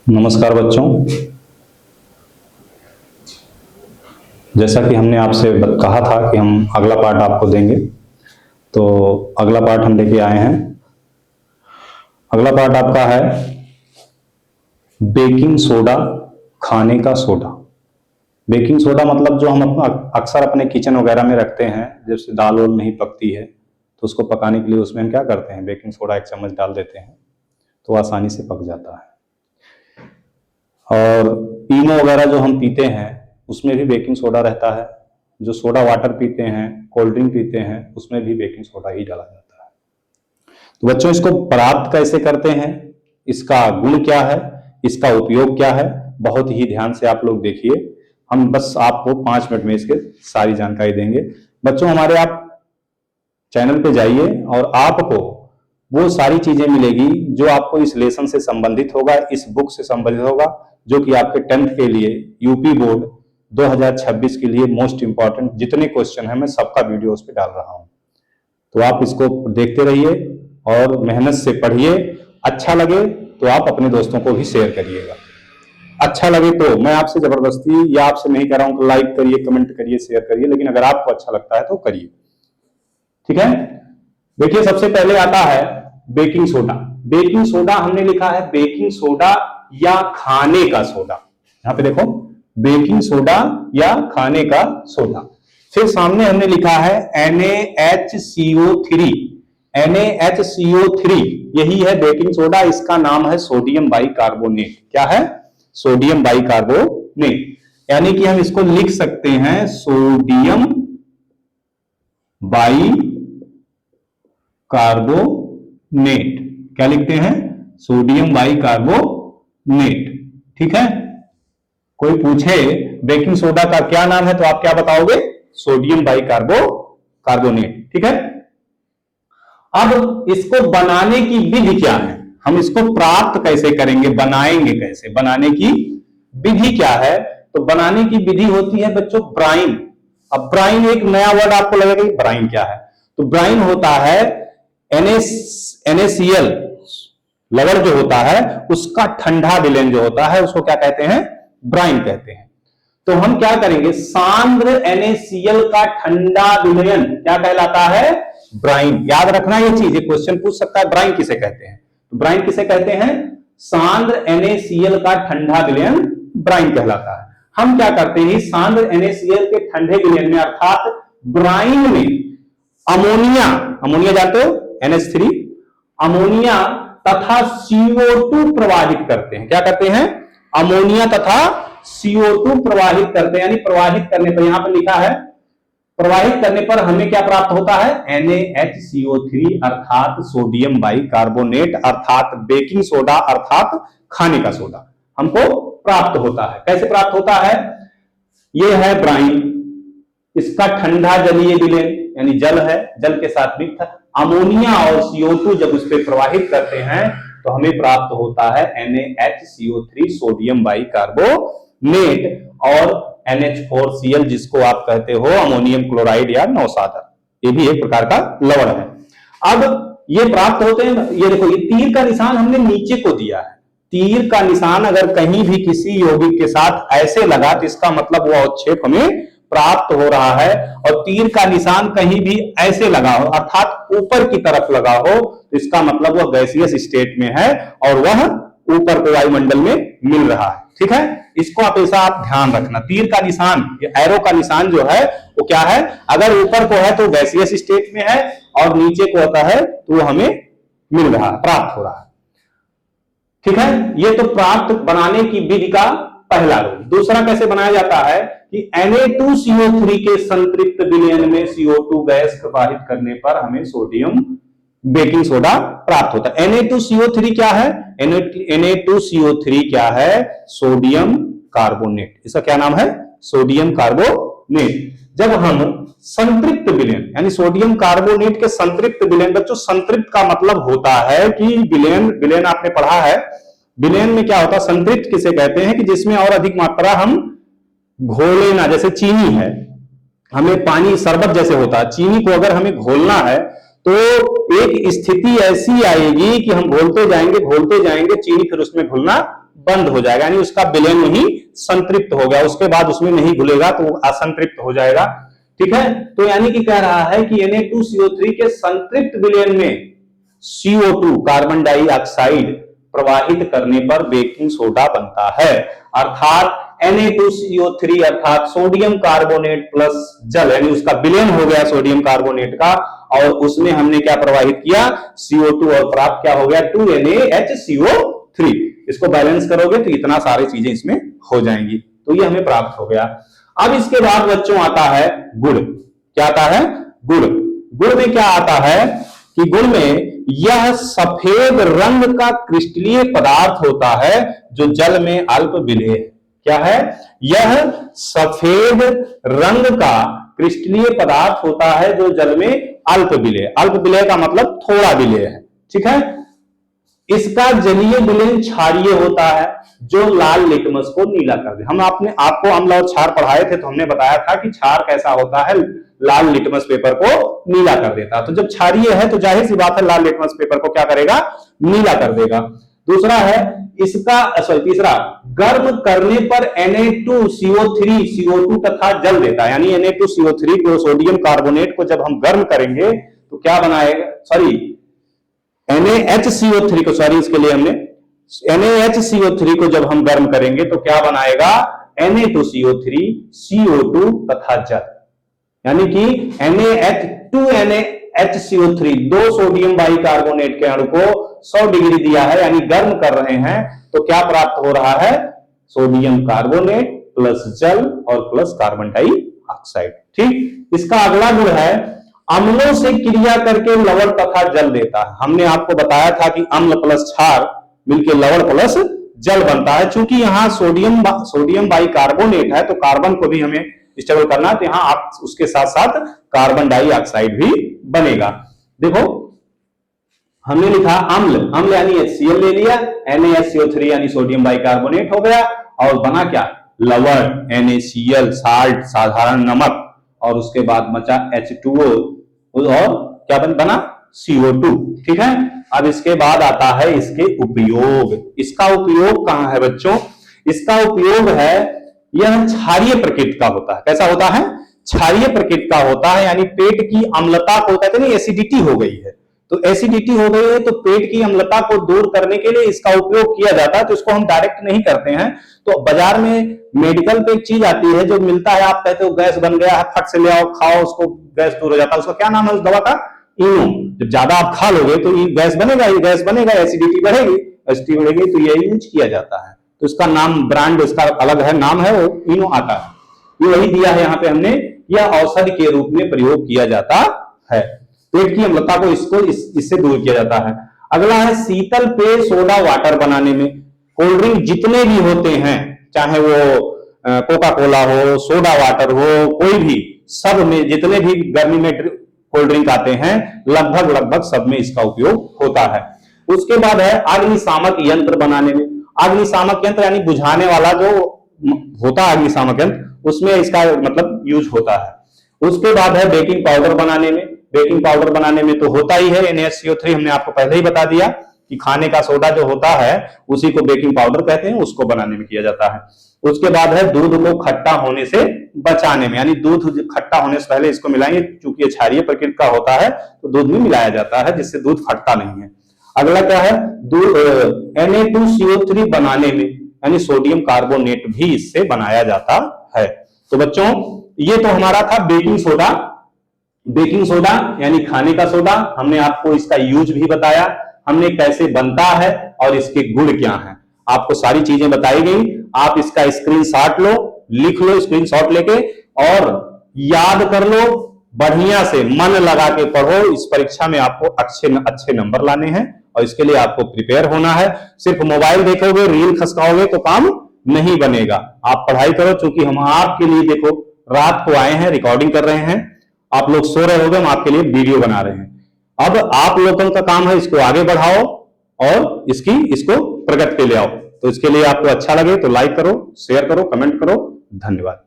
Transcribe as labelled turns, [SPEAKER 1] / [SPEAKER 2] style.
[SPEAKER 1] नमस्कार बच्चों। जैसा कि हमने आपसे कहा था कि हम अगला पार्ट आपको देंगे, तो अगला पार्ट हम लेके आए हैं। अगला पार्ट आपका है बेकिंग सोडा, खाने का सोडा। बेकिंग सोडा मतलब जो हम अक्सर अपने किचन वगैरह में रखते हैं, जैसे दाल वाल नहीं पकती है तो उसको पकाने के लिए उसमें हम क्या करते हैं, बेकिंग सोडा 1 चम्मच डाल देते हैं तो आसानी से पक जाता है। और इनो वगैरह जो हम पीते हैं उसमें भी बेकिंग सोडा रहता है। जो सोडा वाटर पीते हैं, कोल्ड ड्रिंक पीते हैं, उसमें भी बेकिंग सोडा ही डाला जाता है। तो बच्चों, इसको प्राप्त कैसे करते हैं, इसका गुण क्या है, इसका उपयोग क्या है, बहुत ही ध्यान से आप लोग देखिए। हम बस आपको 5 मिनट में इसके सारी जानकारी देंगे। बच्चों, हमारे आप चैनल पे जाइए और आपको वो सारी चीजें मिलेगी जो आपको इस लेसन से संबंधित होगा, इस बुक से संबंधित होगा, जो कि आपके 10th के लिए यूपी बोर्ड 2026 के लिए मोस्ट इंपॉर्टेंट जितने क्वेश्चन है मैं सबका वीडियो उस पर डाल रहा हूं। तो आप इसको देखते रहिए और मेहनत से पढ़िए। अच्छा लगे तो आप अपने दोस्तों को भी शेयर करिएगा। अच्छा लगे तो, मैं आपसे जबरदस्ती या आपसे नहीं कह रहा हूं कि लाइक करिए, कमेंट करिए, शेयर करिए, लेकिन अगर आपको अच्छा लगता है तो करिए। ठीक है, देखिए सबसे पहले आता है बेकिंग सोडा। बेकिंग सोडा हमने लिखा है बेकिंग सोडा या खाने का सोडा। यहां पे देखो, बेकिंग सोडा या खाने का सोडा। फिर सामने हमने लिखा है NaHCO3। NaHCO3 यही है बेकिंग सोडा। इसका नाम है सोडियम बाइकार्बोनेट। क्या है? Sodium bicarbonate. यानी कि हम इसको लिख सकते हैं सोडियम बाइकार्बोनेट। क्या लिखते हैं? Sodium bicarbonate. ठीक है, कोई पूछे बेकिंग सोडा का क्या नाम है तो आप क्या बताओगे? Sodium bicarbonate. ठीक है, अब इसको बनाने की विधि क्या है, हम इसको प्राप्त कैसे करेंगे, बनाएंगे कैसे, बनाने की विधि क्या है? तो बनाने की विधि होती है बच्चों ब्राइन। अब ब्राइन एक नया वर्ड आपको लगेगा कि ब्राइन क्या है, तो ब्राइन होता है NaCl लवण जो होता है उसका ठंडा विलयन जो होता है उसको क्या कहते हैं? ब्राइन कहते हैं। तो हम क्या करेंगे, सांद्र NaCl का ठंडा विलयन क्या कहलाता है? ब्राइन। याद रखना ये चीज, क्वेश्चन पूछ सकता है ब्राइन किसे कहते हैं। तो ब्राइन किसे कहते हैं? सांद्र NaCl का ठंडा विलयन ब्राइन कहलाता है। हम क्या करते हैं, सांद्र NaCl के ठंडे विलयन में अर्थात ब्राइन में अमोनिया, अमोनिया जानते हो, NH3, अमोनिया तथा CO2 प्रवाहित करते हैं। क्या करते हैं? अमोनिया तथा CO2 प्रवाहित करते हैं। यानी प्रवाहित करने पर, यहां पर लिखा है प्रवाहित करने पर हमें क्या प्राप्त होता है? NaHCO3 अर्थात सोडियम बाइकार्बोनेट अर्थात बेकिंग सोडा अर्थात खाने का सोडा हमको प्राप्त होता है। कैसे प्राप्त होता है? यह है ब्राइन, इसका ठंडा जलीय विलयन यानी जल है, जल के साथ मिक्स अमोनिया और CO2 जब उस पर प्रवाहित करते हैं तो हमें प्राप्त होता है NaHCO3 सोडियम बाइकार्बोनेट और NH4Cl जिसको आप कहते हो अमोनियम क्लोराइड या नौसादर। ये भी एक प्रकार का लवण है। अब ये प्राप्त होते हैं, ये देखो ये तीर का निशान हमने नीचे को दिया है। तीर का निशान अगर कहीं भी किसी यौगिक के साथ ऐसे लगा तो इसका मतलब वो अवक्षेप हमें प्राप्त हो रहा है, और तीर का निशान कहीं भी ऐसे लगा हो अर्थात ऊपर की तरफ लगा हो तो इसका मतलब वह गैसियस स्टेट में है और वह ऊपर को वायुमंडल में मिल रहा है। ठीक है, इसको आप ऐसा आप ध्यान रखना। तीर का निशान, ये एरो का निशान जो है वो क्या है, अगर ऊपर को है तो गैसियस स्टेट में है और नीचे को होता है तो हमें मिल रहा है, प्राप्त हो रहा है। ठीक है, ये तो प्राप्त बनाने की विधि का पहला रूल। दूसरा कैसे बनाया जाता है कि Na2CO3 के संतृप्त विलयन में CO2 गैस प्रवाहित करने पर हमें सोडियम बेकिंग सोडा प्राप्त होता है। Na2CO3 क्या है? Na2CO3 क्या है? Sodium carbonate. इसका क्या नाम है? Sodium carbonate. जब हम संतृप्त विलयन यानी सोडियम कार्बोनेट के संतृप्त विलयन, बच्चों संतृप्त का मतलब होता है कि विलयन, विलयन आपने पढ़ा है, विलयन में क्या होता है, संतृप्त किसे कहते हैं कि जिसमें और अधिक मात्रा हम घोले ना, जैसे चीनी है, हमें पानी शरबत जैसे होता है, चीनी को अगर हमें घोलना है तो एक स्थिति ऐसी आएगी कि हम घोलते जाएंगे चीनी फिर उसमें घुलना बंद हो जाएगा, यानी उसका विलयन वहीं संतृप्त हो गया, उसके बाद उसमें नहीं घुलेगा तो वो असंतृप्त हो जाएगा। ठीक है, तो यानी कि कह रहा है कि Na2CO3 के संतृप्त विलयन में CO2 कार्बन डाइऑक्साइड प्रवाहित करने पर बेकिंग सोडा बनता है, अर्थात Na2CO3 अर्थात सोडियम कार्बोनेट प्लस जल, यानी उसका विलयन हो गया सोडियम कार्बोनेट का, और उसमें हमने क्या प्रवाहित किया, CO2, और प्राप्त क्या हो गया 2NaHCO3। इसको बैलेंस करोगे तो इतना सारी चीजें इसमें हो जाएंगी, तो ये हमें प्राप्त हो गया। अब इसके बाद बच्चों आता है गुड़। क्या आता है, गुड़। गुड़ में क्या आता है कि गुड़ में यह सफेद रंग का क्रिस्टलीय पदार्थ होता है जो जल में अल्प विलेय है। क्या है, यह सफेद रंग का क्रिस्टलीय पदार्थ होता है जो जल में अल्प विलेय, अल्प विलेय का मतलब थोड़ा विलेय है। ठीक है, इसका जलीय विलयन क्षारीय होता है जो लाल लिटमस को नीला कर दे। हम आपको अम्ल और क्षार पढ़ाए थे तो हमने बताया था कि क्षार कैसा होता है, लाल लिटमस पेपर को नीला कर देता। तो जब क्षारीय है तो जाहिर सी बात है लाल लिटमस पेपर को क्या करेगा, नीला कर देगा। दूसरा है इसका तीसरा, गर्म करने पर Na2CO3 CO2 तथा जल देता है, यानी Na2CO3 को सोडियम कार्बोनेट को जब हम गर्म करेंगे तो क्या बनाएगा, NaHCO3 को, इसके लिए हमने NaHCO3 को जब हम गर्म करेंगे तो क्या बनाएगा, Na2CO3 CO2 तथा जल, यानी कि NaH2NaHCO3 दो सोडियम बाइकार्बोनेट के अणु को 100 डिग्री दिया है, यानी गर्म कर रहे हैं, तो क्या प्राप्त हो रहा है, सोडियम कार्बोनेट प्लस जल और प्लस कार्बन डाइऑक्साइड। ठीक, इसका अगला गुण है अम्लों से क्रिया करके लवण तथा जल देता है। हमने आपको बताया था कि अम्ल प्लस क्षार मिलकर लवण प्लस जल बनता है। चूंकि यहाँ सोडियम बाइकार्बोनेट है तो कार्बन को भी हमें स्टेबल करना है, तो यहां आप उसके साथ साथ कार्बन डाइऑक्साइड भी बनेगा। देखो हमने लिखा अम्ल यानी HCl ले लिया, NaHCO3 यानी सोडियम बाइकार्बोनेट हो गया, और बना क्या, लवण NaCl साल्ट साधारण नमक, और उसके बाद बचा H2O और क्या बना CO2। ठीक है, अब इसके बाद आता है इसके उपयोग। इसका उपयोग कहां है बच्चों, इसका उपयोग है, यह क्षारीय प्रकृति का होता है। कैसा होता है, क्षारीय प्रकृति का होता है, यानी पेट की अम्लता को, कहते हैं एसिडिटी हो गई है, तो एसिडिटी हो गई है तो पेट की अम्लता को दूर करने के लिए इसका उपयोग किया जाता है। तो इसको हम डायरेक्ट नहीं करते हैं, तो बाजार में मेडिकल पे एक चीज आती है जो मिलता है, आप कहते हो गैस बन गया है, फट से ले आओ खाओ, उसको गैस दूर हो जाता है। उसका क्या नाम है उस दवा का, इनो। जब ज्यादा आप खा लोगे तो ये गैस बनेगा, एसिडिटी बढ़ेगी, एसिडिटी बढ़ेगी, तो ये यूज किया जाता है। तो इसका नाम, ब्रांड इसका अलग है, नाम है वो इनो आता है, ये वही दिया है यहाँ पे हमने, यह औषधि के रूप में प्रयोग किया जाता है, पेट की अम्लता को इससे दूर किया जाता है। अगला है शीतल पेय सोडा वाटर बनाने में, कोल्ड ड्रिंक जितने भी होते हैं, चाहे वो कोका कोला हो, सोडा वाटर हो, कोई भी, सब में जितने भी गर्मी में कोल्ड ड्रिंक आते हैं लगभग सब में इसका उपयोग होता है। उसके बाद है अग्निशामक यंत्र बनाने में। अग्निशामक यंत्र यानी बुझाने वाला जो होता है अग्निशामक यंत्र, उसमें इसका मतलब यूज होता है। उसके बाद है बेकिंग पाउडर बनाने में। बेकिंग पाउडर बनाने में तो होता ही है NaCO3, हमने आपको पहले ही बता दिया कि खाने का सोडा जो होता है उसी को बेकिंग पाउडर कहते हैं, उसको बनाने में किया जाता है। उसके बाद है दूध को खट्टा होने से बचाने में, यानी दूध खट्टा होने से पहले इसको मिलाएंगे, चूंकि ये क्षारीय प्रकृति का होता है तो दूध में मिलाया जाता है जिससे दूध फटता नहीं है। अगला क्या है, Na2CO3 बनाने में, यानी सोडियम कार्बोनेट भी इससे बनाया जाता है। तो बच्चों ये तो हमारा था बेकिंग सोडा। बेकिंग सोडा यानी खाने का सोडा, हमने आपको इसका यूज भी बताया, हमने कैसे बनता है और इसके गुण क्या हैं, आपको सारी चीजें बताई गई। आप इसका स्क्रीनशॉट लो, लिख लो स्क्रीनशॉट लेके, और याद कर लो, बढ़िया से मन लगा के पढ़ो। इस परीक्षा में आपको अच्छे नंबर लाने हैं और इसके लिए आपको प्रिपेयर होना है। सिर्फ मोबाइल देखोगे, रील खसकाओगे तो काम नहीं बनेगा। आप पढ़ाई करो, क्योंकि हम आपके लिए देखो रात को आए हैं, रिकॉर्डिंग कर रहे हैं, आप लोग सो रहे होगे, हम आपके लिए वीडियो बना रहे हैं। अब आप लोगों का काम है इसको आगे बढ़ाओ और इसको प्रगति पे ले आओ। तो इसके लिए आपको अच्छा लगे तो लाइक करो, शेयर करो, कमेंट करो। धन्यवाद।